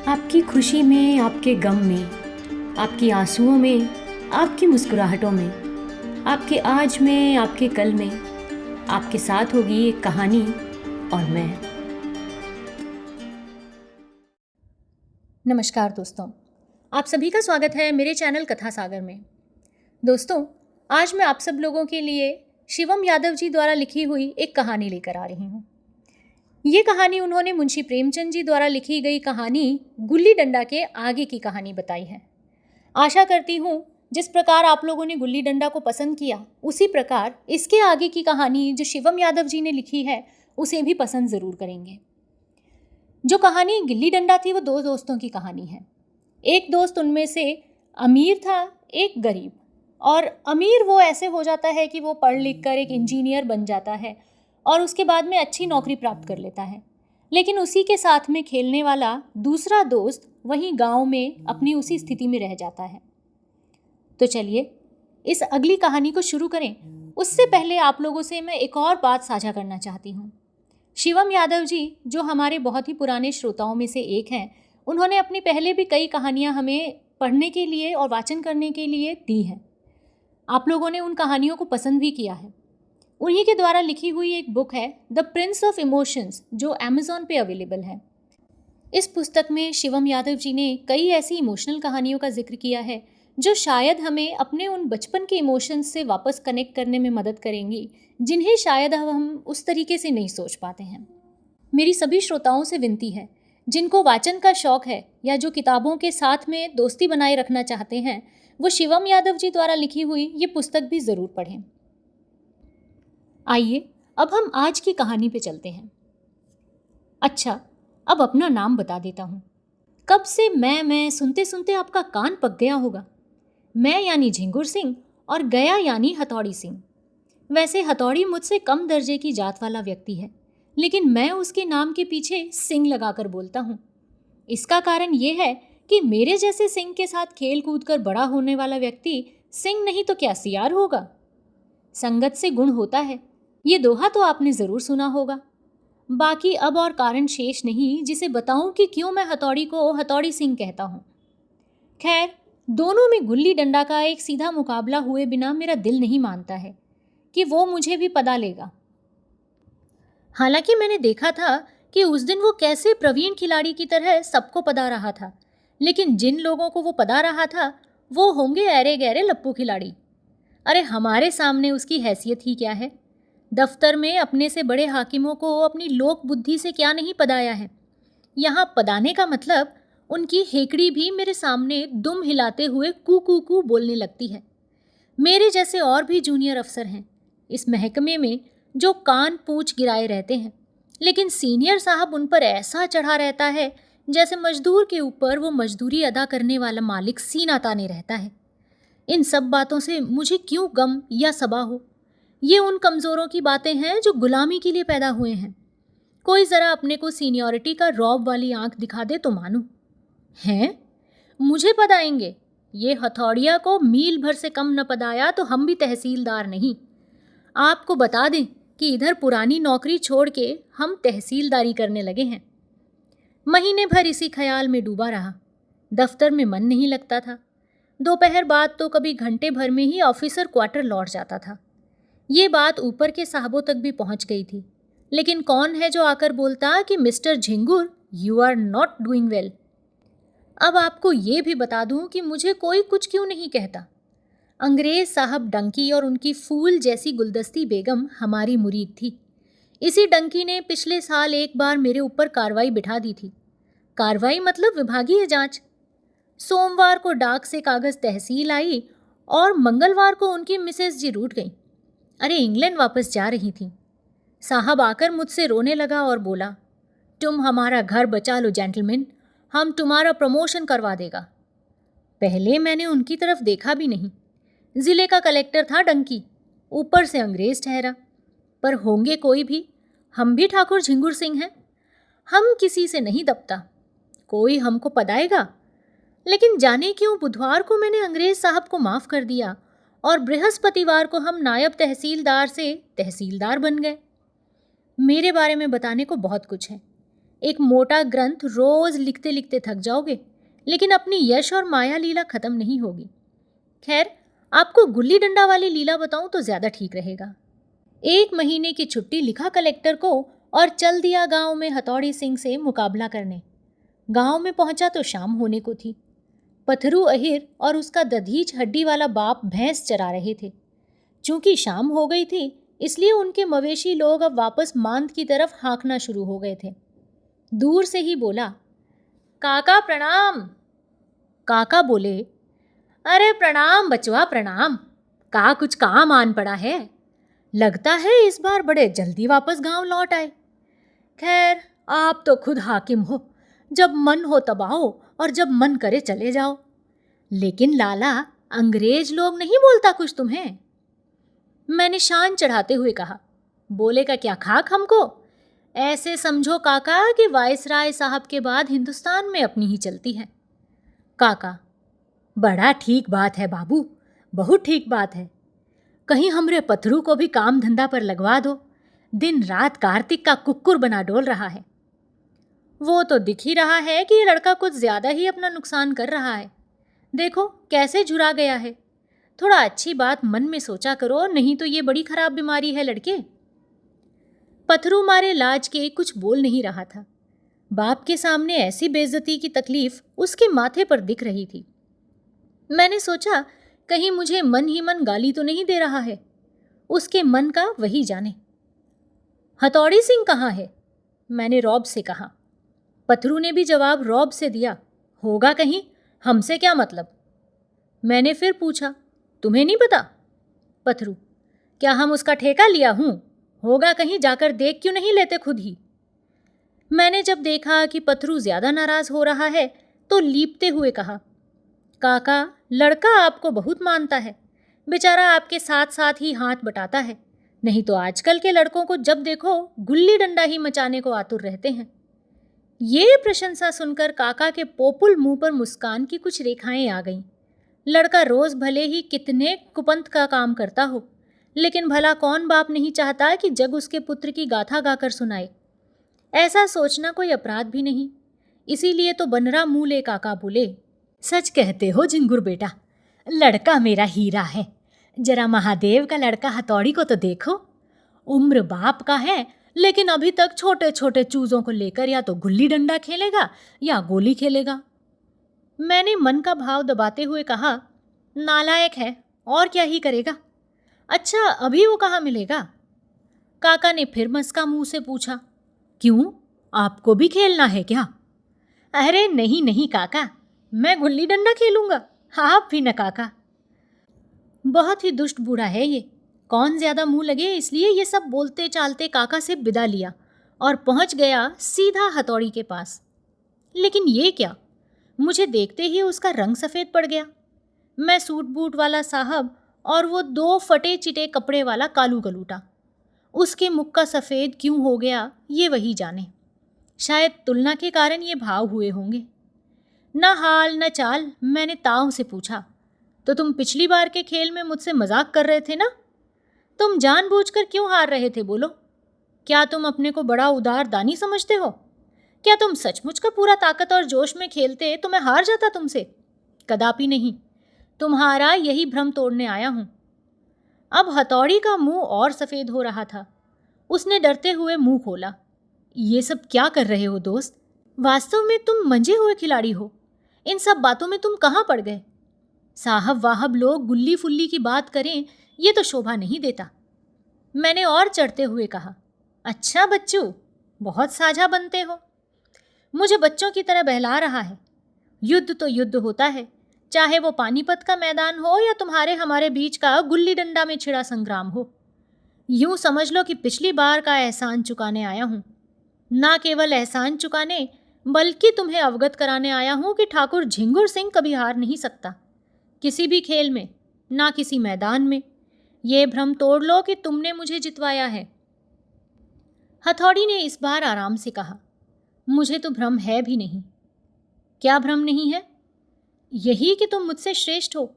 आपकी खुशी में, आपके गम में, आपकी आंसुओं में, आपकी मुस्कुराहटों में, आपके आज में, आपके कल में, आपके साथ होगी एक कहानी और मैं। नमस्कार दोस्तों, आप सभी का स्वागत है मेरे चैनल कथा सागर में। दोस्तों, आज मैं आप सब लोगों के लिए शिवम यादव जी द्वारा लिखी हुई एक कहानी लेकर आ रही हूँ। ये कहानी उन्होंने मुंशी प्रेमचंद जी द्वारा लिखी गई कहानी गुल्ली डंडा के आगे की कहानी बताई है। आशा करती हूँ जिस प्रकार आप लोगों ने गुल्ली डंडा को पसंद किया, उसी प्रकार इसके आगे की कहानी जो शिवम यादव जी ने लिखी है उसे भी पसंद ज़रूर करेंगे। जो कहानी गिल्ली डंडा थी वो दो दोस्तों की कहानी है। एक दोस्त उनमें से अमीर था, एक गरीब। और अमीर वो ऐसे हो जाता है कि वो पढ़ लिख कर एक इंजीनियर बन जाता है और उसके बाद में अच्छी नौकरी प्राप्त कर लेता है। लेकिन उसी के साथ में खेलने वाला दूसरा दोस्त वहीं गांव में अपनी उसी स्थिति में रह जाता है। तो चलिए इस अगली कहानी को शुरू करें। उससे पहले आप लोगों से मैं एक और बात साझा करना चाहती हूँ। शिवम यादव जी जो हमारे बहुत ही पुराने श्रोताओं में से एक हैं, उन्होंने अपनी पहले भी कई कहानियाँ हमें पढ़ने के लिए और वाचन करने के लिए दी हैं। आप लोगों ने उन कहानियों को पसंद भी किया है। उन्हीं के द्वारा लिखी हुई एक बुक है द प्रिंस ऑफ इमोशंस, जो अमेज़ॉन पे अवेलेबल है। इस पुस्तक में शिवम यादव जी ने कई ऐसी इमोशनल कहानियों का जिक्र किया है जो शायद हमें अपने उन बचपन के इमोशंस से वापस कनेक्ट करने में मदद करेंगी, जिन्हें शायद हम उस तरीके से नहीं सोच पाते हैं। मेरी सभी श्रोताओं से विनती है, जिनको वाचन का शौक है या जो किताबों के साथ में दोस्ती बनाए रखना चाहते हैं, वो शिवम यादव जी द्वारा लिखी हुई ये पुस्तक भी ज़रूर पढ़ें। आइए अब हम आज की कहानी पे चलते हैं। अच्छा, अब अपना नाम बता देता हूँ। कब से मैं सुनते सुनते आपका कान पक गया होगा। मैं यानी झिंगुर सिंह और गया यानी हथौड़ी सिंह। वैसे हथौड़ी मुझसे कम दर्जे की जात वाला व्यक्ति है, लेकिन मैं उसके नाम के पीछे सिंह लगाकर बोलता हूँ। इसका कारण ये है कि मेरे जैसे सिंह के साथ खेल कूद कर बड़ा होने वाला व्यक्ति सिंह नहीं तो क्या सियार होगा। संगत से गुण होता है, ये दोहा तो आपने ज़रूर सुना होगा। बाकी अब और कारण शेष नहीं जिसे बताऊं कि क्यों मैं हथौड़ी को हथौड़ी सिंह कहता हूँ। खैर, दोनों में गुल्ली डंडा का एक सीधा मुकाबला हुए बिना मेरा दिल नहीं मानता है कि वो मुझे भी पदा लेगा। हालांकि मैंने देखा था कि उस दिन वो कैसे प्रवीण खिलाड़ी की तरह सबको पदा रहा था, लेकिन जिन लोगों को वो पदा रहा था वो होंगे ऐरे गहरे लप्पू खिलाड़ी। अरे हमारे सामने उसकी हैसियत ही क्या है। दफ्तर में अपने से बड़े हाकिमों को अपनी लोक बुद्धि से क्या नहीं पदाया है। यहाँ पदाने का मतलब उनकी हेकड़ी भी मेरे सामने दुम हिलाते हुए कू कू कू बोलने लगती है। मेरे जैसे और भी जूनियर अफसर हैं इस महकमे में जो कान पूछ गिराए रहते हैं, लेकिन सीनियर साहब उन पर ऐसा चढ़ा रहता है जैसे मजदूर के ऊपर वो मजदूरी अदा करने वाला मालिक सीना ताने रहता है। इन सब बातों से मुझे क्यों गम या सबा हो। ये उन कमज़ोरों की बातें हैं जो गुलामी के लिए पैदा हुए हैं। कोई ज़रा अपने को सीनियरिटी का रौब वाली आंख दिखा दे तो मानूं। हैं? मुझे पदाएंगे? ये हथौड़िया को मील भर से कम न पदाया तो हम भी तहसीलदार नहीं। आपको बता दें कि इधर पुरानी नौकरी छोड़ के हम तहसीलदारी करने लगे हैं। महीने भर इसी ख्याल में डूबा रहा। दफ्तर में मन नहीं लगता था। दोपहर बाद तो कभी घंटे भर में ही ऑफिसर क्वार्टर लौट जाता था। ये बात ऊपर के साहबों तक भी पहुंच गई थी, लेकिन कौन है जो आकर बोलता कि mister Jhingur, you are not doing well. अब आपको ये भी बता दूं कि मुझे कोई कुछ क्यों नहीं कहता। अंग्रेज साहब डंकी और उनकी फूल जैसी गुलदस्ती बेगम हमारी मुरीद थी। इसी डंकी ने पिछले साल एक बार मेरे ऊपर कार्रवाई बिठा दी थी। कार्रवाई मतलब विभागीय जांच। सोमवार को डाक से कागज़ तहसील आई और मंगलवार को उनकी मिसेज जी रूठ गई। अरे इंग्लैंड वापस जा रही थी। साहब आकर मुझसे रोने लगा और बोला, तुम हमारा घर बचा लो जेंटलमैन, हम तुम्हारा प्रमोशन करवा देगा। पहले मैंने उनकी तरफ देखा भी नहीं। ज़िले का कलेक्टर था डंकी, ऊपर से अंग्रेज ठहरा। पर होंगे कोई भी, हम भी ठाकुर झिंगुर सिंह हैं। हम किसी से नहीं दबता, कोई हमको पदाएगा। लेकिन जाने क्यों बुधवार को मैंने अंग्रेज साहब को माफ़ कर दिया और बृहस्पतिवार को हम नायब तहसीलदार से तहसीलदार बन गए। मेरे बारे में बताने को बहुत कुछ है, एक मोटा ग्रंथ रोज लिखते लिखते थक जाओगे, लेकिन अपनी यश और माया लीला खत्म नहीं होगी। खैर, आपको गुल्ली डंडा वाली लीला बताऊं तो ज्यादा ठीक रहेगा। 1 महीने की छुट्टी लिखा कलेक्टर को और चल दिया गांव में हथौड़ी सिंह से मुकाबला करने। गांव में पहुंचा तो शाम होने को थी। पथरू अहिर और उसका दधीच हड्डी वाला बाप भैंस चरा रहे थे। चूंकि शाम हो गई थी, इसलिए उनके मवेशी लोग अब वापस मांद की तरफ हाँकना शुरू हो गए थे। दूर से ही बोला, काका प्रणाम। काका बोले, अरे प्रणाम बचवा प्रणाम, का कुछ काम आन पड़ा है? लगता है इस बार बड़े जल्दी वापस गांव लौट आए। खैर, आप तो खुद हाकिम हो, जब मन हो तब आओ और जब मन करे चले जाओ। लेकिन लाला, अंग्रेज लोग नहीं बोलता कुछ तुम्हें? मैंने शान चढ़ाते हुए कहा, बोलेगा क्या खाक हमको? ऐसे समझो काका कि वायसराय साहब के बाद हिंदुस्तान में अपनी ही चलती है। काका, बड़ा ठीक बात है बाबू, बहुत ठीक बात है। कहीं हमरे पथरू को भी काम धंधा पर लगवा दो, दिन रात कार्तिक का कुक्कुर बना डोल रहा है। वो तो दिख ही रहा है कि ये लड़का कुछ ज्यादा ही अपना नुकसान कर रहा है। देखो कैसे झुरा गया है। थोड़ा अच्छी बात मन में सोचा करो, नहीं तो ये बड़ी खराब बीमारी है लड़के। पथरू मारे लाज के कुछ बोल नहीं रहा था। बाप के सामने ऐसी बेइज्जती की तकलीफ उसके माथे पर दिख रही थी। मैंने सोचा कहीं मुझे मन ही मन गाली तो नहीं दे रहा है। उसके मन का वही जाने। हथौड़ी सिंह कहाँ है? मैंने रौब से कहा। पथरू ने भी जवाब रौब से दिया, होगा कहीं, हमसे क्या मतलब। मैंने फिर पूछा, तुम्हें नहीं पता? पथरू, क्या हम उसका ठेका लिया हूं? होगा कहीं, जाकर देख क्यों नहीं लेते खुद ही। मैंने जब देखा कि पथरू ज्यादा नाराज हो रहा है तो लीपते हुए कहा, काका, लड़का आपको बहुत मानता है, बेचारा आपके साथ साथ ही हाथ बटाता है, नहीं तो आजकल के लड़कों को जब देखो गुल्ली डंडा ही मचाने को आतुर रहते हैं। ये प्रशंसा सुनकर काका के पोपुल मुंह पर मुस्कान की कुछ रेखाएं आ गईं। लड़का रोज भले ही कितने कुपंथ का काम करता हो, लेकिन भला कौन बाप नहीं चाहता कि जग उसके पुत्र की गाथा गाकर सुनाए। ऐसा सोचना कोई अपराध भी नहीं। इसीलिए तो बनरा मुंह ले काका बोले, सच कहते हो झिंगुर बेटा, लड़का मेरा हीरा है। जरा महादेव का लड़का हथौड़ी को तो देखो, उम्र बाप का है, लेकिन अभी तक छोटे छोटे चूजों को लेकर या तो गुल्ली डंडा खेलेगा या गोली खेलेगा। मैंने मन का भाव दबाते हुए कहा, नालायक है, और क्या ही करेगा। अच्छा, अभी वो कहाँ मिलेगा? काका ने फिर मस्का मुंह से पूछा, क्यों, आपको भी खेलना है क्या? अरे नहीं नहीं काका, मैं गुल्ली डंडा खेलूंगा, आप भी न काका। बहुत ही दुष्ट बूढ़ा है ये, कौन ज्यादा मुंह लगे, इसलिए ये सब बोलते चालते काका से विदा लिया और पहुंच गया सीधा हथौड़ी के पास। लेकिन ये क्या, मुझे देखते ही उसका रंग सफ़ेद पड़ गया। मैं सूट बूट वाला साहब और वो 2 फटे चिटे कपड़े वाला कालू गलूटा। उसके मुख का सफ़ेद क्यों हो गया ये वही जाने। शायद तुलना के कारण ये भाव हुए होंगे। न हाल न चाल। मैंने ताव से पूछा, तो तुम पिछली बार के खेल में मुझसे मजाक कर रहे थे ना? तुम जानबूझकर क्यों हार रहे थे, बोलो? क्या तुम अपने को बड़ा उदार दानी समझते हो? क्या तुम सचमुच का पूरा ताकत और जोश में खेलते तो मैं हार जाता तुमसे? कदापि नहीं। तुम्हारा यही भ्रम तोड़ने आया हूं। अब हथौड़ी का मुंह और सफ़ेद हो रहा था। उसने डरते हुए मुंह खोला। ये सब क्या कर रहे हो दोस्त? वास्तव में तुम मंजे हुए खिलाड़ी हो। इन सब बातों में तुम कहाँ पड़ गए? साहब वाहब लोग गुल्ली फुल्ली की बात करें, ये तो शोभा नहीं देता। मैंने और चढ़ते हुए कहा, अच्छा बच्चू, बहुत साझा बनते हो। मुझे बच्चों की तरह बहला रहा है। युद्ध तो युद्ध होता है, चाहे वो पानीपत का मैदान हो या तुम्हारे हमारे बीच का गुल्ली डंडा में छिड़ा संग्राम हो। यूं समझ लो कि पिछली बार का एहसान चुकाने आया हूं। ना केवल एहसान चुकाने, बल्कि तुम्हें अवगत कराने आया हूं कि ठाकुर झिंगुर सिंह कभी हार नहीं सकता, किसी भी खेल में, ना किसी मैदान में। ये भ्रम तोड़ लो कि तुमने मुझे जितवाया है। हथौड़ी ने इस बार आराम से कहा, मुझे तो भ्रम है भी नहीं। क्या भ्रम नहीं है? यही कि तुम मुझसे श्रेष्ठ हो।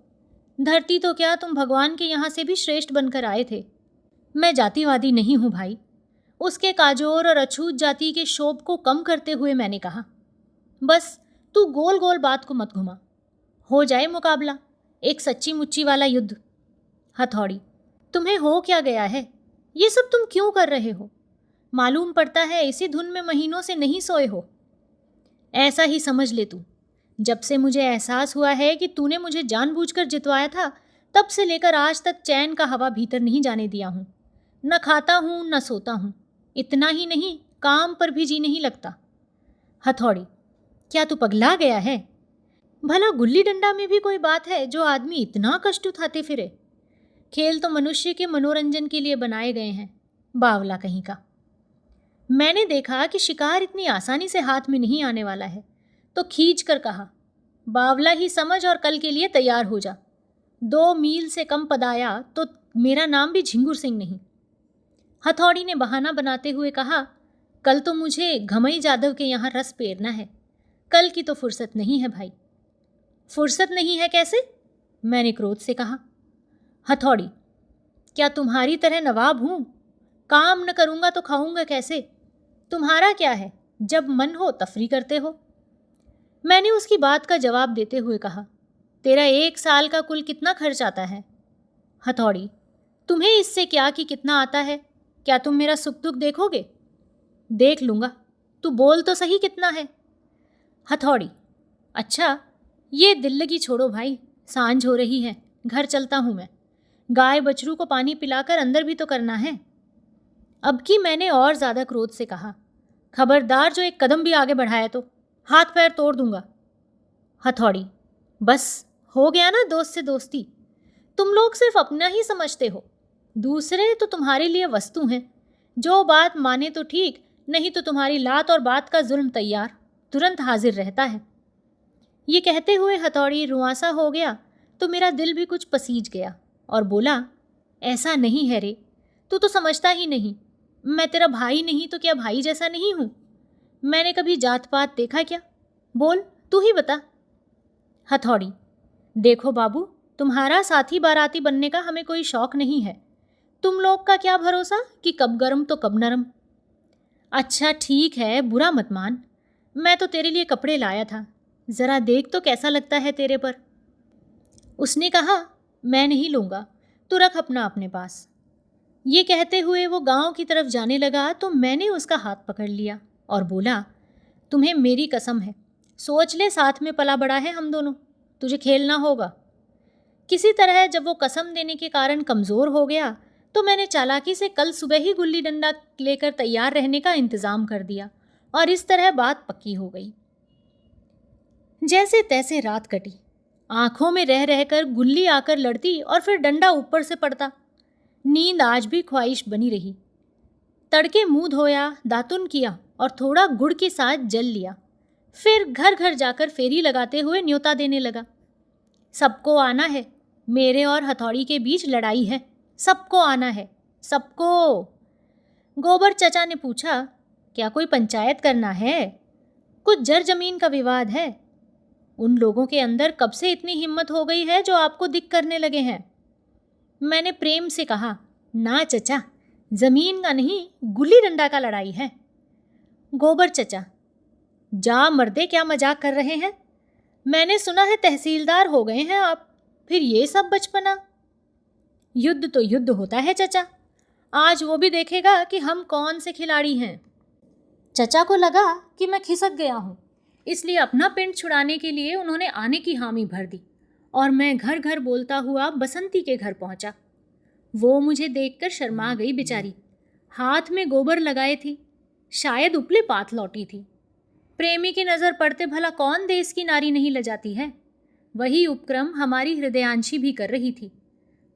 धरती तो क्या, तुम भगवान के यहाँ से भी श्रेष्ठ बनकर आए थे। मैं जातिवादी नहीं हूँ भाई। उसके काजोर और अछूत जाति के शोभ को कम करते हुए मैंने कहा, बस तू गोल गोल बात को मत घुमा, हो जाए मुकाबला, एक सच्ची मुच्ची वाला युद्ध। हथौड़ी, तुम्हें हो क्या गया है? ये सब तुम क्यों कर रहे हो? मालूम पड़ता है इसी धुन में महीनों से नहीं सोए हो। ऐसा ही समझ ले तू, जब से मुझे एहसास हुआ है कि तूने मुझे जानबूझकर जितवाया था, तब से लेकर आज तक चैन का हवा भीतर नहीं जाने दिया हूँ। न खाता हूँ न सोता हूँ, इतना ही नहीं काम पर भी जी नहीं लगता। हथौड़ी, क्या तू पगला गया है? भला गुल्ली डंडा में भी कोई बात है जो आदमी इतना कष्ट उठाते फिरे? खेल तो मनुष्य के मनोरंजन के लिए बनाए गए हैं, बावला कहीं का। मैंने देखा कि शिकार इतनी आसानी से हाथ में नहीं आने वाला है, तो खींच कर कहा, बावला ही समझ और कल के लिए तैयार हो जा। 2 मील से कम पदाया तो मेरा नाम भी झिंगुर सिंह नहीं। हथौड़ी ने बहाना बनाते हुए कहा, कल तो मुझे घमई जादव के यहाँ रस पेरना है, कल की तो फुर्सत नहीं है भाई। फुर्सत नहीं है कैसे? मैंने क्रोध से कहा। हथौड़ी, क्या तुम्हारी तरह नवाब हूँ? काम न करूँगा तो खाऊंगा कैसे? तुम्हारा क्या है, जब मन हो तफरी करते हो। मैंने उसकी बात का जवाब देते हुए कहा, तेरा 1 साल का कुल कितना खर्च आता है? हथौड़ी, तुम्हें इससे क्या कि कितना आता है? क्या तुम मेरा सुख दुख देखोगे? देख लूँगा, तू बोल तो सही कितना है। हथौड़ी, अच्छा ये दिल्लगी छोड़ो भाई, सांझ हो रही है, घर चलता हूँ मैं। गाय बछरू को पानी पिलाकर अंदर भी तो करना है। अब की मैंने और ज़्यादा क्रोध से कहा, खबरदार जो एक कदम भी आगे बढ़ाया तो हाथ पैर तोड़ दूंगा। हथौड़ी, बस हो गया ना दोस्त से दोस्ती। तुम लोग सिर्फ अपना ही समझते हो, दूसरे तो तुम्हारे लिए वस्तु हैं। जो बात माने तो ठीक, नहीं तो तुम्हारी लात और बात का जुल्म तैयार, तुरंत हाजिर रहता है। ये कहते हुए हथौड़ी रुआंसा हो गया तो मेरा दिल भी कुछ पसीज गया और बोला, ऐसा नहीं है रे, तू तो समझता ही नहीं। मैं तेरा भाई नहीं तो क्या भाई जैसा नहीं हूँ? मैंने कभी जात पात देखा क्या? बोल, तू ही बता। हथौड़ी, देखो बाबू, तुम्हारा साथी बाराती बनने का हमें कोई शौक नहीं है। तुम लोग का क्या भरोसा कि कब गरम तो कब नरम। अच्छा ठीक है, बुरा मत मान, मैं तो तेरे लिए कपड़े लाया था, ज़रा देख तो कैसा लगता है तेरे पर। उसने कहा, मैं नहीं लूँगा, तू रख अपना अपने पास। ये कहते हुए वो गांव की तरफ जाने लगा तो मैंने उसका हाथ पकड़ लिया और बोला, तुम्हें मेरी कसम है, सोच ले साथ में पला बड़ा है हम दोनों, तुझे खेलना होगा। किसी तरह जब वो कसम देने के कारण कमज़ोर हो गया तो मैंने चालाकी से कल सुबह ही गुल्ली डंडा लेकर तैयार रहने का इंतज़ाम कर दिया और इस तरह बात पक्की हो गई। जैसे तैसे रात कटी, आंखों में रह रहकर गुल्ली आकर लड़ती और फिर डंडा ऊपर से पड़ता। नींद आज भी ख्वाहिश बनी रही। तड़के मुंह धोया, दातुन किया और थोड़ा गुड़ के साथ जल लिया। फिर घर घर जाकर फेरी लगाते हुए न्योता देने लगा। सबको आना है, मेरे और हथौड़ी के बीच लड़ाई है, सबको आना है, सबको। गोबर चचा ने पूछा, क्या कोई पंचायत करना है? कुछ जर जमीन का विवाद है? उन लोगों के अंदर कब से इतनी हिम्मत हो गई है जो आपको दिक करने लगे हैं? मैंने प्रेम से कहा, ना चचा, जमीन का नहीं, गुल्ली डंडा का लड़ाई है। गोबर चचा, जा मर्दे, क्या मजाक कर रहे हैं? मैंने सुना है तहसीलदार हो गए हैं आप, फिर ये सब बचपना। युद्ध तो युद्ध होता है चचा, आज वो भी देखेगा कि हम कौन से खिलाड़ी हैं। चचा को लगा कि मैं खिसक गया हूँ, इसलिए अपना पिंड छुड़ाने के लिए उन्होंने आने की हामी भर दी और मैं घर घर बोलता हुआ बसंती के घर पहुंचा। वो मुझे देखकर शर्मा गई बेचारी, हाथ में गोबर लगाए थी, शायद उपले पात लौटी थी। प्रेमी की नज़र पड़ते भला कौन देश की नारी नहीं लजाती है। वही उपक्रम हमारी हृदयांशी भी कर रही थी।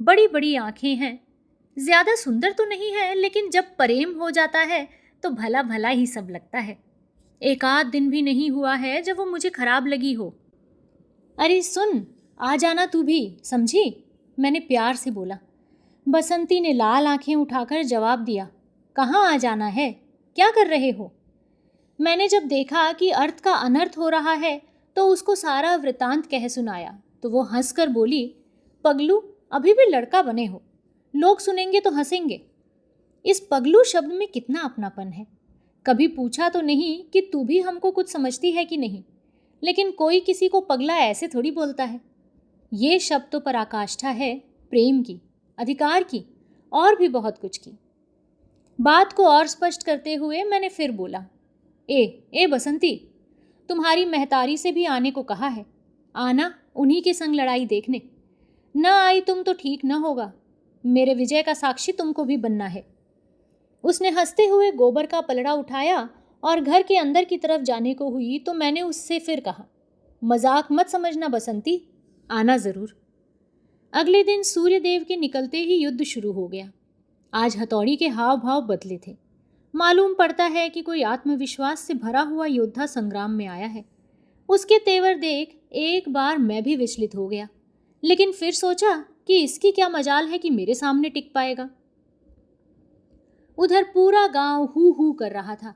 बड़ी बड़ी आंखें हैं, ज़्यादा सुंदर तो नहीं है, लेकिन जब प्रेम हो जाता है तो भला भला ही सब लगता है। एक आध दिन भी नहीं हुआ है जब वो मुझे खराब लगी हो। अरे सुन, आ जाना तू भी, समझी? मैंने प्यार से बोला। बसंती ने लाल आंखें उठाकर जवाब दिया, कहाँ आ जाना है, क्या कर रहे हो? मैंने जब देखा कि अर्थ का अनर्थ हो रहा है तो उसको सारा वृतांत कह सुनाया तो वो हंसकर बोली, पगलू, अभी भी लड़का बने हो, लोग सुनेंगे तो हंसेंगे। इस पगलू शब्द में कितना अपनापन है। कभी पूछा तो नहीं कि तू भी हमको कुछ समझती है कि नहीं, लेकिन कोई किसी को पगला ऐसे थोड़ी बोलता है। ये शब्द तो पराकाष्ठा है प्रेम की, अधिकार की और भी बहुत कुछ की। बात को और स्पष्ट करते हुए मैंने फिर बोला, ए बसंती, तुम्हारी महतारी से भी आने को कहा है, आना उन्हीं के संग लड़ाई देखने। न आई तुम तो ठीक न होगा, मेरे विजय का साक्षी तुमको भी बनना है। उसने हंसते हुए गोबर का पलड़ा उठाया और घर के अंदर की तरफ जाने को हुई तो मैंने उससे फिर कहा, मजाक मत समझना बसंती, आना ज़रूर। अगले दिन सूर्यदेव के निकलते ही युद्ध शुरू हो गया। आज हथौड़ी के हाव भाव बदले थे। मालूम पड़ता है कि कोई आत्मविश्वास से भरा हुआ योद्धा संग्राम में आया है। उसके तेवर देख एक बार मैं भी विचलित हो गया, लेकिन फिर सोचा कि इसकी क्या मजाल है कि मेरे सामने टिक पाएगा। उधर पूरा गांव हू हू कर रहा था।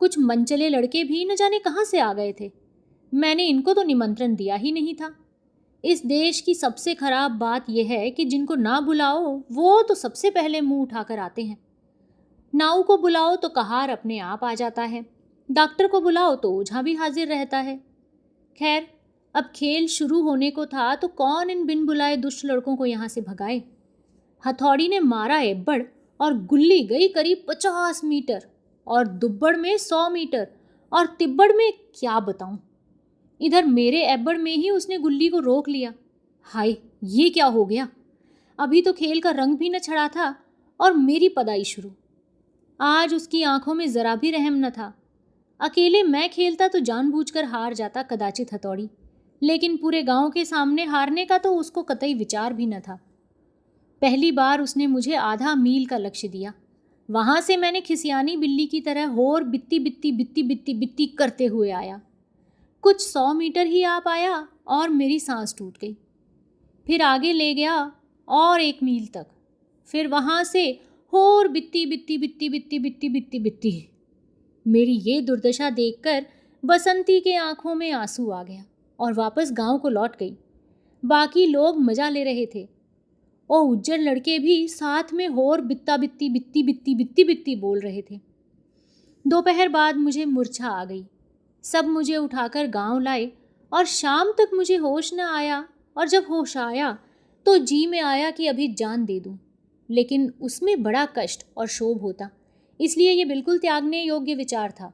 कुछ मनचले लड़के भी न जाने कहां से आ गए थे। मैंने इनको तो निमंत्रण दिया ही नहीं था। इस देश की सबसे खराब बात यह है कि जिनको ना बुलाओ वो तो सबसे पहले मुंह उठाकर आते हैं। नाऊ को बुलाओ तो कहार अपने आप आ जाता है, डॉक्टर को बुलाओ तो ओझा भी हाजिर रहता है। खैर, अब खेल शुरू होने को था तो कौन इन बिन बुलाए दुष्ट लड़कों को यहाँ से भगाए। हथौड़ी ने मारा एब्बड़ और गुल्ली गई करीब 50 मीटर और दुब्बड़ में 100 मीटर और तिब्बड़ में क्या बताऊं। इधर मेरे एब्बड़ में ही उसने गुल्ली को रोक लिया। हाय, ये क्या हो गया। अभी तो खेल का रंग भी न चढ़ा था और मेरी पदाई शुरू। आज उसकी आंखों में जरा भी रहम न था। अकेले मैं खेलता तो जानबूझकर हार जाता कदाचित हथौड़ी, लेकिन पूरे गांव के सामने हारने का तो उसको कतई विचार भी न था। पहली बार उसने मुझे आधा मील का लक्ष्य दिया। वहां से मैंने खिसियानी बिल्ली की तरह होर बित्ती बित्ती बित्ती बित्ती बित्ती करते हुए आया। कुछ 100 मीटर ही आ पाया और मेरी सांस टूट गई। फिर आगे ले गया और 1 मील तक, फिर वहां से होर बित्ती बित्ती बित्ती बित्ती बित्ती बित्ती बित्ती। मेरी ये दुर्दशा देखकर बसंती के आंखों में आंसू आ गया और वापस गांव को लौट गई। बाकी लोग मजा ले रहे थे और उज्जर लड़के भी साथ में होर बित्ता बित्ती बित्ती बित्ती बित्ती बित्ती बोल रहे थे। दोपहर बाद मुझे मूर्छा आ गई। सब मुझे उठाकर गांव लाए और शाम तक मुझे होश न आया, और जब होश आया तो जी में आया कि अभी जान दे दूं, लेकिन उसमें बड़ा कष्ट और शोभ होता, इसलिए ये बिल्कुल त्यागने योग्य विचार था।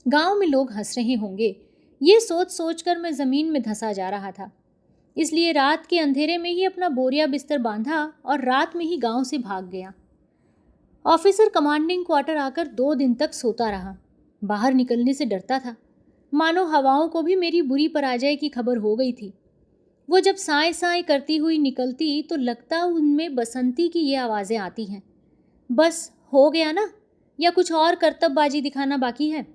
गांव में लोग हंस रहे होंगे, ये सोच सोचकर मैं ज़मीन में धंसा जा रहा था। इसलिए रात के अंधेरे में ही अपना बोरिया बिस्तर बांधा और रात में ही गांव से भाग गया। ऑफिसर कमांडिंग क्वार्टर आकर 2 दिन तक सोता रहा। बाहर निकलने से डरता था, मानो हवाओं को भी मेरी बुरी पराजय की खबर हो गई थी। वो जब साए साए करती हुई निकलती तो लगता उनमें बसंती की ये आवाज़ें आती हैं, बस हो गया ना, या कुछ और करतबबाजी दिखाना बाकी है।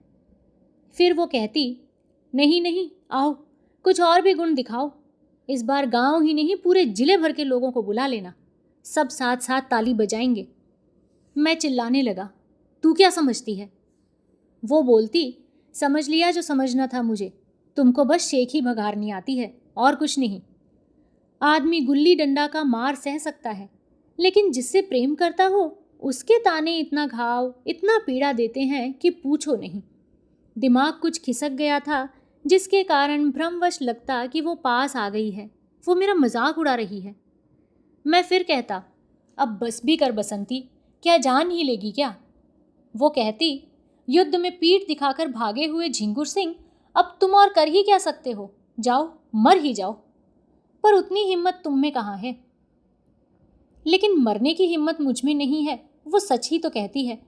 फिर वो कहती, नहीं नहीं, आओ कुछ और भी गुण दिखाओ। इस बार गांव ही नहीं पूरे जिले भर के लोगों को बुला लेना, सब साथ साथ ताली बजाएंगे। मैं चिल्लाने लगा, तू क्या समझती है? वो बोलती, समझ लिया जो समझना था मुझे, तुमको बस शेख ही भगारनी आती है और कुछ नहीं। आदमी गुल्ली डंडा का मार सह सकता है, लेकिन जिससे प्रेम करता हो उसके ताने इतना घाव, इतना पीड़ा देते हैं कि पूछो नहीं। दिमाग कुछ खिसक गया था, जिसके कारण भ्रमवश लगता कि वो पास आ गई है, वो मेरा मजाक उड़ा रही है। मैं फिर कहता, अब बस भी कर बसंती, क्या जान ही लेगी क्या? वो कहती, युद्ध में पीठ दिखाकर भागे हुए झिंगुर सिंह, अब तुम और कर ही क्या सकते हो, जाओ मर ही जाओ। पर उतनी हिम्मत तुम में कहाँ है? लेकिन मरने की हिम्मत मुझ में नहीं है, वो सच ही तो कहती है।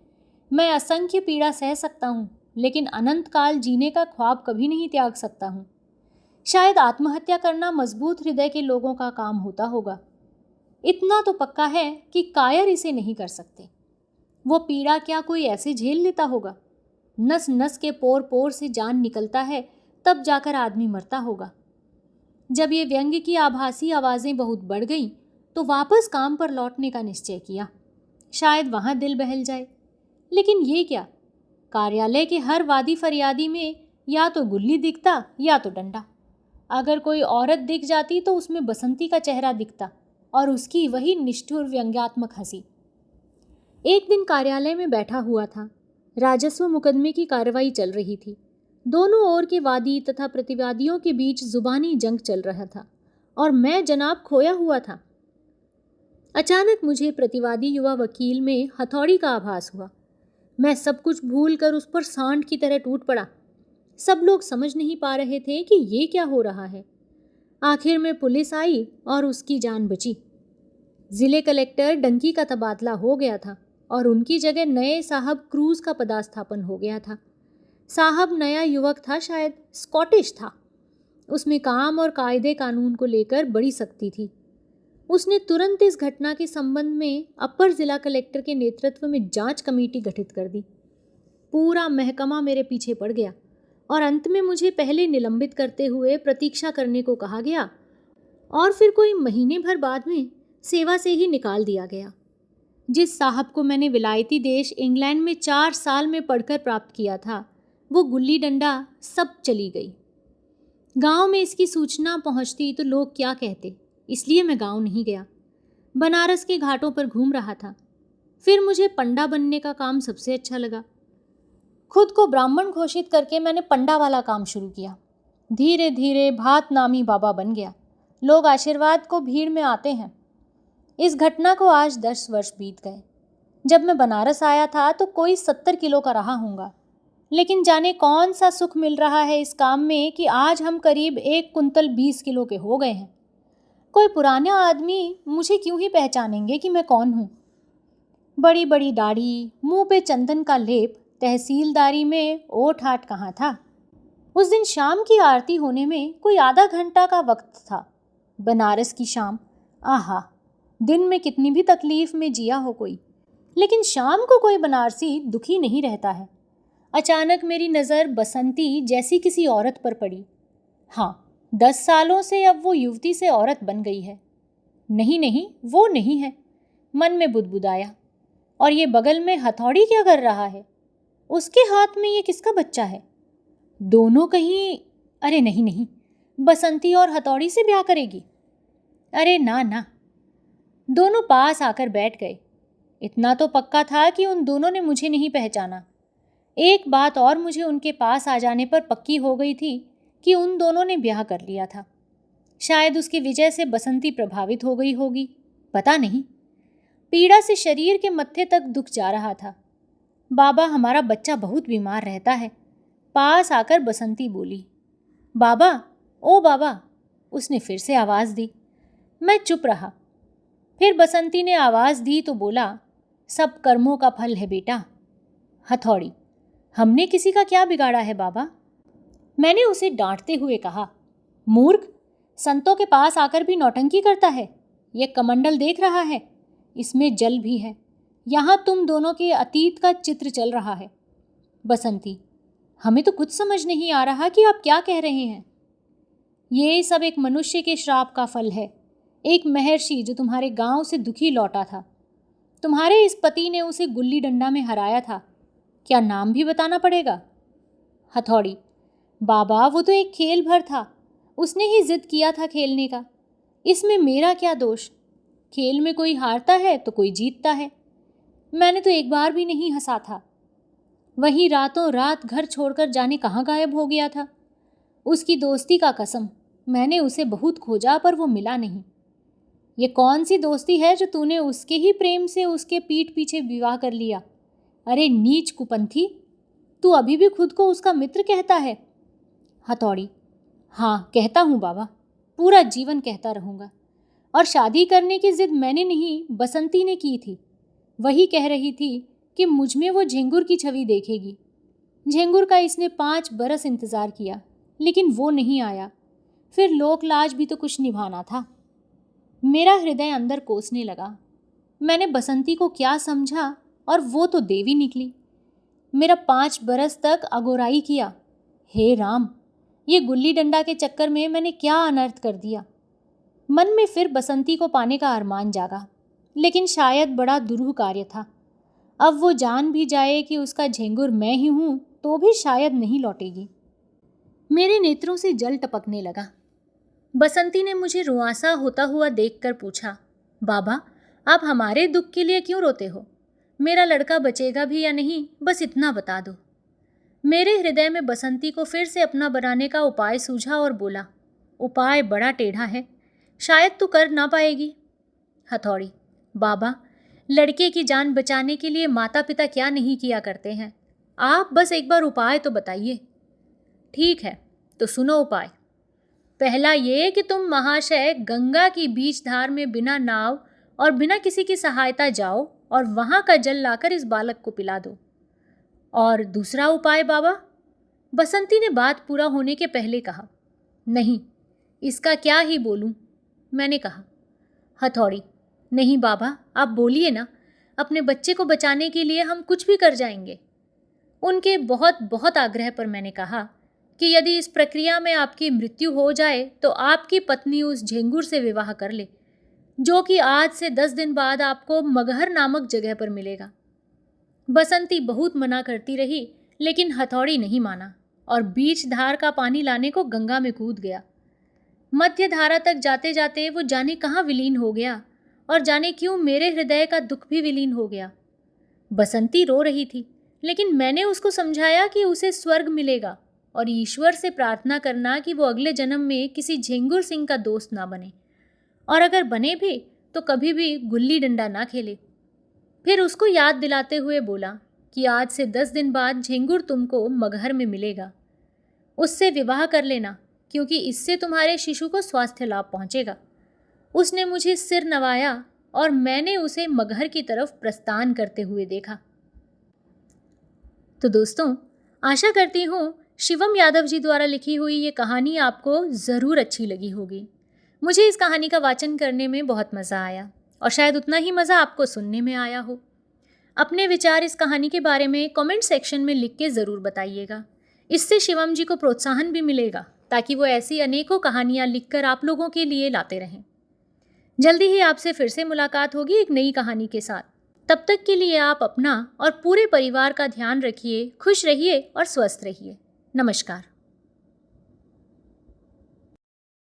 मैं असंख्य पीड़ा सह सकता हूँ, लेकिन अनंत काल जीने का ख्वाब कभी नहीं त्याग सकता हूँ। शायद आत्महत्या करना मजबूत हृदय के लोगों का काम होता होगा। इतना तो पक्का है कि कायर इसे नहीं कर सकते। वो पीड़ा क्या कोई ऐसे झेल लेता होगा? नस नस के पोर पोर से जान निकलता है, तब जाकर आदमी मरता होगा। जब ये व्यंग्य की आभासी आवाज़ें बहुत बढ़ गईं, तो वापस काम पर लौटने का निश्चय किया। शायद वहाँ दिल बहल जाए। लेकिन ये क्या, कार्यालय के हर वादी फरियादी में या तो गुल्ली दिखता या तो डंडा। अगर कोई औरत दिख जाती तो उसमें बसंती का चेहरा दिखता और उसकी वही निष्ठुर व्यंग्यात्मक हंसी। एक दिन कार्यालय में बैठा हुआ था। राजस्व मुकदमे की कार्रवाई चल रही थी। दोनों ओर के वादी तथा प्रतिवादियों के बीच जुबानी जंग चल रहा था और मैं जनाब खोया हुआ था। अचानक मुझे प्रतिवादी युवा वकील में हथौड़ी का आभास हुआ। मैं सब कुछ भूल कर उस पर सांड की तरह टूट पड़ा। सब लोग समझ नहीं पा रहे थे कि ये क्या हो रहा है। आखिर में पुलिस आई और उसकी जान बची। जिले कलेक्टर डंकी का तबादला हो गया था और उनकी जगह नए साहब क्रूज का पदस्थापन हो गया था। साहब नया युवक था, शायद स्कॉटिश था। उसमें काम और कायदे कानून को लेकर बड़ी सख्ती थी। उसने तुरंत इस घटना के संबंध में अपर जिला कलेक्टर के नेतृत्व में जांच कमेटी गठित कर दी। पूरा महकमा मेरे पीछे पड़ गया और अंत में मुझे पहले निलंबित करते हुए प्रतीक्षा करने को कहा गया और फिर कोई महीने भर बाद में सेवा से ही निकाल दिया गया। जिस साहब को मैंने विलायती देश इंग्लैंड में 4 साल में पढ़कर प्राप्त किया था, वो गुल्ली डंडा सब चली गई। गांव में इसकी सूचना पहुंचती तो लोग क्या कहते, इसलिए मैं गांव नहीं गया। बनारस के घाटों पर घूम रहा था। फिर मुझे पंडा बनने का काम सबसे अच्छा लगा। खुद को ब्राह्मण घोषित करके मैंने पंडा वाला काम शुरू किया। धीरे धीरे भात नामी बाबा बन गया। लोग आशीर्वाद को भीड़ में आते हैं। इस घटना को आज 10 वर्ष बीत गए। जब मैं बनारस आया था तो कोई 70 किलो का रहा होऊंगा, लेकिन जाने कौन सा सुख मिल रहा है इस काम में कि आज हम करीब 1 कुंतल 20 किलो के हो गए हैं। कोई पुराना आदमी मुझे क्यों ही पहचानेंगे कि मैं कौन हूँ। बड़ी बड़ी दाढ़ी, मुंह पे चंदन का लेप, तहसीलदारी में ओठ आठ कहाँ था। उस दिन शाम की आरती होने में कोई आधा घंटा का वक्त था। बनारस की शाम, आहा, दिन में कितनी भी तकलीफ में जिया हो कोई, लेकिन शाम को कोई बनारसी दुखी नहीं रहता है। अचानक मेरी नज़र बसंती जैसी किसी औरत पर पड़ी। हाँ, 10 सालों से अब वो युवती से औरत बन गई है। नहीं नहीं, वो नहीं है, मन में बुदबुदाया। और ये बगल में हथौड़ी क्या कर रहा है? उसके हाथ में ये किसका बच्चा है? दोनों कहीं, अरे नहीं नहीं, बसंती और हथौड़ी से ब्याह करेगी? अरे ना ना। दोनों पास आकर बैठ गए। इतना तो पक्का था कि उन दोनों ने मुझे नहीं पहचाना। एक बात और मुझे उनके पास आ जाने पर पक्की हो गई थी कि उन दोनों ने ब्याह कर लिया था। शायद उसकी विजय से बसंती प्रभावित हो गई होगी, पता नहीं। पीड़ा से शरीर के मत्थे तक दुख जा रहा था। बाबा, हमारा बच्चा बहुत बीमार रहता है। पास आकर बसंती बोली। बाबा, ओ बाबा, उसने फिर से आवाज़ दी। मैं चुप रहा। फिर बसंती ने आवाज़ दी तो बोला, सब कर्मों का फल है बेटा। हथौड़ी, हमने किसी का क्या बिगाड़ा है बाबा? मैंने उसे डांटते हुए कहा, मूर्ख, संतों के पास आकर भी नौटंकी करता है। ये कमंडल देख रहा है, इसमें जल भी है। यहाँ तुम दोनों के अतीत का चित्र चल रहा है। बसंती, हमें तो कुछ समझ नहीं आ रहा कि आप क्या कह रहे हैं। ये सब एक मनुष्य के श्राप का फल है। एक महर्षि जो तुम्हारे गांव से दुखी लौटा था, तुम्हारे इस पति ने उसे गुल्ली डंडा में हराया था। क्या नाम भी बताना पड़ेगा? हथौड़ी, बाबा, वो तो एक खेल भर था। उसने ही जिद किया था खेलने का। इसमें मेरा क्या दोष? खेल में कोई हारता है तो कोई जीतता है। मैंने तो एक बार भी नहीं हंसा था। वहीं रातों रात घर छोड़कर जाने कहाँ गायब हो गया था। उसकी दोस्ती का कसम, मैंने उसे बहुत खोजा पर वो मिला नहीं। ये कौन सी दोस्ती है जो तूने उसके ही प्रेम से उसके पीठ पीछे विवाह कर लिया? अरे नीच कुपंथी, तू अभी भी खुद को उसका मित्र कहता है। हथौड़ी, हाँ कहता हूँ बाबा, पूरा जीवन कहता रहूँगा। और शादी करने की जिद मैंने नहीं, बसंती ने की थी। वही कह रही थी कि मुझ में वो झिंगुर की छवि देखेगी। झिंगुर का इसने 5 बरस इंतज़ार किया, लेकिन वो नहीं आया। फिर लोक लाज भी तो कुछ निभाना था। मेरा हृदय अंदर कोसने लगा। मैंने बसंती को क्या समझा और वो तो देवी निकली। मेरा 5 बरस तक अगोराई किया। हे राम, ये गुल्ली डंडा के चक्कर में मैंने क्या अनर्थ कर दिया। मन में फिर बसंती को पाने का अरमान जागा, लेकिन शायद बड़ा दुरूह कार्य था। अब वो जान भी जाए कि उसका झिंगुर मैं ही हूँ तो भी शायद नहीं लौटेगी। मेरे नेत्रों से जल टपकने लगा। बसंती ने मुझे रुआंसा होता हुआ देखकर पूछा, बाबा, आप हमारे दुख के लिए क्यों रोते हो? मेरा लड़का बचेगा भी या नहीं, बस इतना बता दो। मेरे हृदय में बसंती को फिर से अपना बनाने का उपाय सूझा और बोला, उपाय बड़ा टेढ़ा है, शायद तू कर ना पाएगी। हथौड़ी, बाबा, लड़के की जान बचाने के लिए माता पिता क्या नहीं किया करते हैं, आप बस एक बार उपाय तो बताइए। ठीक है, तो सुनो उपाय। पहला ये कि तुम महाशय गंगा की बीच धार में बिना नाव और बिना किसी की सहायता जाओ और वहां का जल लाकर इस बालक को पिला दो। और दूसरा उपाय बाबा? बसंती ने बात पूरा होने के पहले कहा। नहीं, इसका क्या ही बोलूं, मैंने कहा। हथौड़ी, नहीं बाबा, आप बोलिए ना, अपने बच्चे को बचाने के लिए हम कुछ भी कर जाएंगे। उनके बहुत बहुत आग्रह पर मैंने कहा कि यदि इस प्रक्रिया में आपकी मृत्यु हो जाए तो आपकी पत्नी उस झेंगुर से विवाह कर ले, जो कि आज से 10 दिन बाद आपको मगहर नामक जगह पर मिलेगा। बसंती बहुत मना करती रही, लेकिन हथौड़ी नहीं माना और बीच धार का पानी लाने को गंगा में कूद गया। मध्य धारा तक जाते जाते वो जाने कहाँ विलीन हो गया और जाने क्यों मेरे हृदय का दुख भी विलीन हो गया। बसंती रो रही थी, लेकिन मैंने उसको समझाया कि उसे स्वर्ग मिलेगा और ईश्वर से प्रार्थना करना कि वो अगले जन्म में किसी झेंगुर सिंह का दोस्त ना बने, और अगर बने भी तो कभी भी गुल्ली डंडा ना खेले। फिर उसको याद दिलाते हुए बोला कि आज से 10 दिन बाद झेंगुर तुमको मगहर में मिलेगा, उससे विवाह कर लेना, क्योंकि इससे तुम्हारे शिशु को स्वास्थ्य लाभ पहुंचेगा। उसने मुझे सिर नवाया और मैंने उसे मगहर की तरफ प्रस्थान करते हुए देखा। तो दोस्तों, आशा करती हूँ शिवम यादव जी द्वारा लिखी हुई ये कहानी आपको ज़रूर अच्छी लगी होगी। मुझे इस कहानी का वाचन करने में बहुत मज़ा आया और शायद उतना ही मज़ा आपको सुनने में आया हो। अपने विचार इस कहानी के बारे में कमेंट सेक्शन में लिख के ज़रूर बताइएगा। इससे शिवम जी को प्रोत्साहन भी मिलेगा ताकि वो ऐसी अनेकों कहानियाँ लिखकर आप लोगों के लिए लाते रहें। जल्दी ही आपसे फिर से मुलाकात होगी एक नई कहानी के साथ। तब तक के लिए आप अपना और पूरे परिवार का ध्यान रखिए, खुश रहिए और स्वस्थ रहिए। नमस्कार।